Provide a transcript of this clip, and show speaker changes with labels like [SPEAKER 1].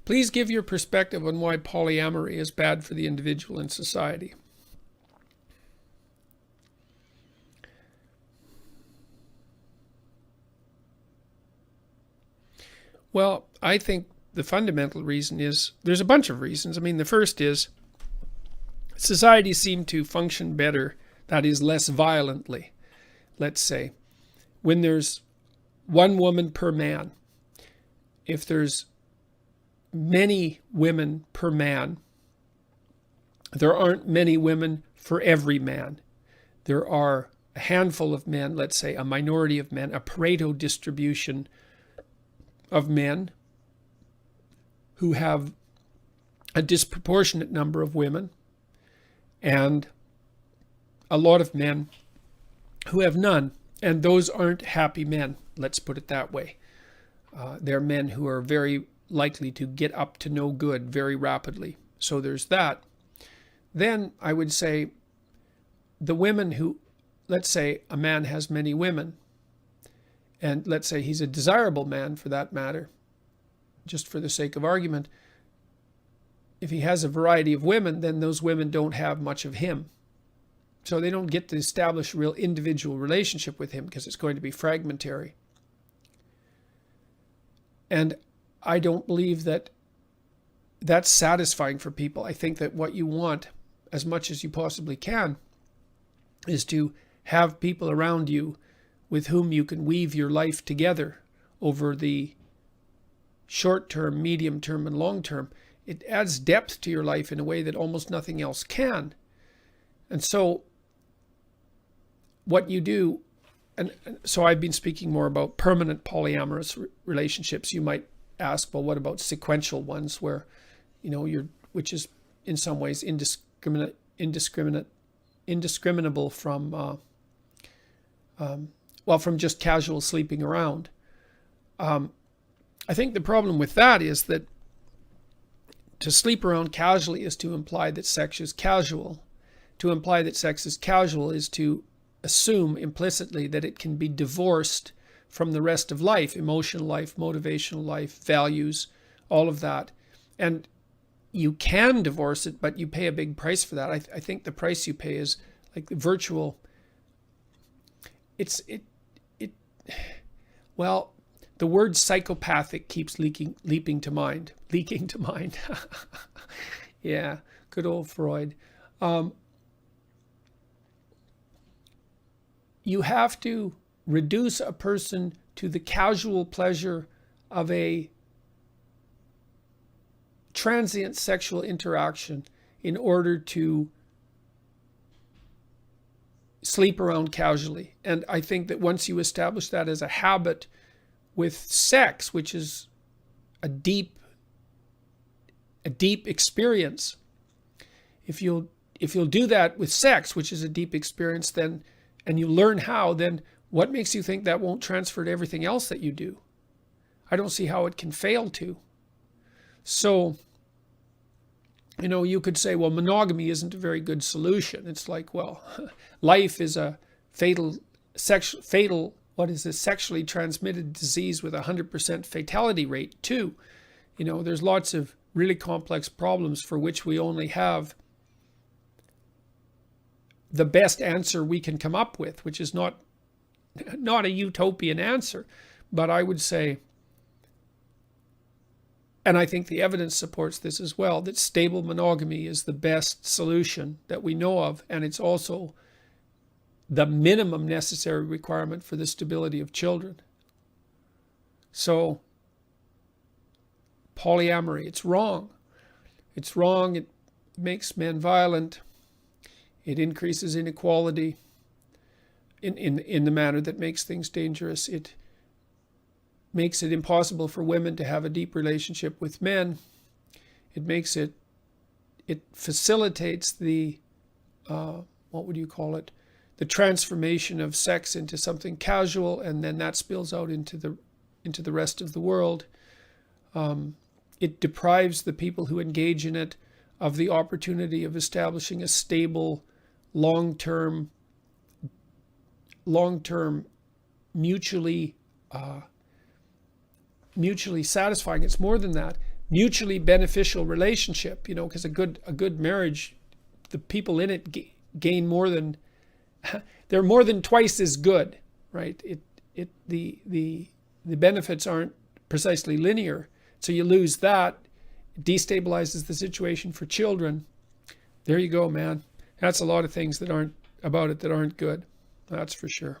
[SPEAKER 1] Please give your perspective on why polyamory is bad for the individual and society. Well, I think the fundamental reason is, there's a bunch of reasons. I mean, the first is societies seem to function better, that is, less violently. Let's say, when there's one woman per man, if there's many women per man, there aren't many women for every man. There are a handful of men, let's say a minority of men, a Pareto distribution of men who have a disproportionate number of women, and a lot of men who have none. And those aren't happy men, let's put it that way. They're men who are very likely to get up to no good very rapidly. So there's that. Then I would say the women who, let's say a man has many women, and let's say he's a desirable man for that matter, just for the sake of argument, if he has a variety of women, then those women don't have much of him. So they don't get to establish a real individual relationship with him because it's going to be fragmentary. And I don't believe that that's satisfying for people. I think that what you want, as much as you possibly can, is to have people around you with whom you can weave your life together over the short term, medium term, and long term. It adds depth to your life in a way that almost nothing else can. And so what you do, and so I've been speaking more about permanent polyamorous relationships. You might ask, well, what about sequential ones where, which is in some ways indiscriminable from, from just casual sleeping around. I think the problem with that is that to sleep around casually is to imply that sex is casual. To imply that sex is casual is to assume implicitly that it can be divorced from the rest of life, emotional life, motivational life, values, all of that. And you can divorce it, but you pay a big price for that. I think the price you pay is like the virtual. The word psychopathic keeps leaping to mind. Yeah, good old Freud. You have to reduce a person to the casual pleasure of a transient sexual interaction in order to sleep around casually. And I think that once you establish that as a habit with sex, which is a deep experience, if you'll do that with sex, which is a deep experience, then, and you learn how, then what makes you think that won't transfer to everything else that you do? I don't see how it can fail to. So, you could say, well, monogamy isn't a very good solution. It's like, well, life is a sexually transmitted disease with a 100% fatality rate too. There's lots of really complex problems for which we only have the best answer we can come up with, which is not a utopian answer, but I would say, and I think the evidence supports this as well, that stable monogamy is the best solution that we know of, and it's also the minimum necessary requirement for the stability of children. So, polyamory, it's wrong. It's wrong. It makes men violent. It increases inequality in the manner that makes things dangerous. It makes it impossible for women to have a deep relationship with men. It facilitates the, the transformation of sex into something casual, and then that spills out into the rest of the world. It deprives the people who engage in it of the opportunity of establishing a stable, long-term, mutually satisfying. It's more than that. mutually beneficial relationship, you know, because a good marriage, the people in it gain more than, they're more than twice as good, right? The benefits aren't precisely linear, so you lose that. It destabilizes the situation for children. There you go, man. That's a lot of things that aren't about it that aren't good. That's for sure.